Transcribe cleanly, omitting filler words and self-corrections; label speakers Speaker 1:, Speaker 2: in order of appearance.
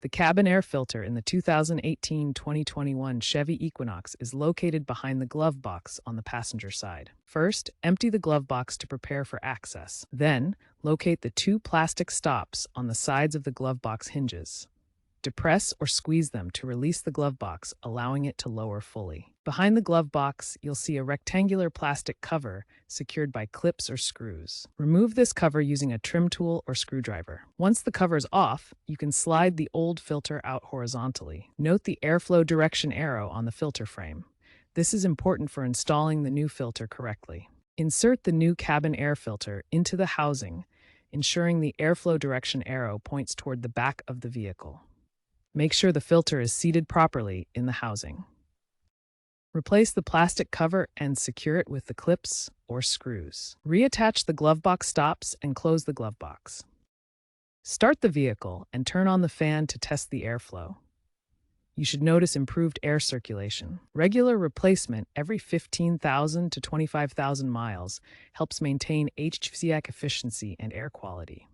Speaker 1: The cabin air filter in the 2018-2021 Chevy Equinox is located behind the glove box on the passenger side. First, empty the glove box to prepare for access. Then, locate the two plastic stops on the sides of the glove box hinges. Depress or squeeze them to release the glove box, allowing it to lower fully. Behind the glove box, you'll see a rectangular plastic cover secured by clips or screws. Remove this cover using a trim tool or screwdriver. Once the cover is off, you can slide the old filter out horizontally. Note the airflow direction arrow on the filter frame. This is important for installing the new filter correctly. Insert the new cabin air filter into the housing, ensuring the airflow direction arrow points toward the back of the vehicle. Make sure the filter is seated properly in the housing. Replace the plastic cover and secure it with the clips or screws. Reattach the glove box stops and close the glove box. Start the vehicle and turn on the fan to test the airflow. You should notice improved air circulation. Regular replacement every 15,000 to 25,000 miles helps maintain HVAC efficiency and air quality.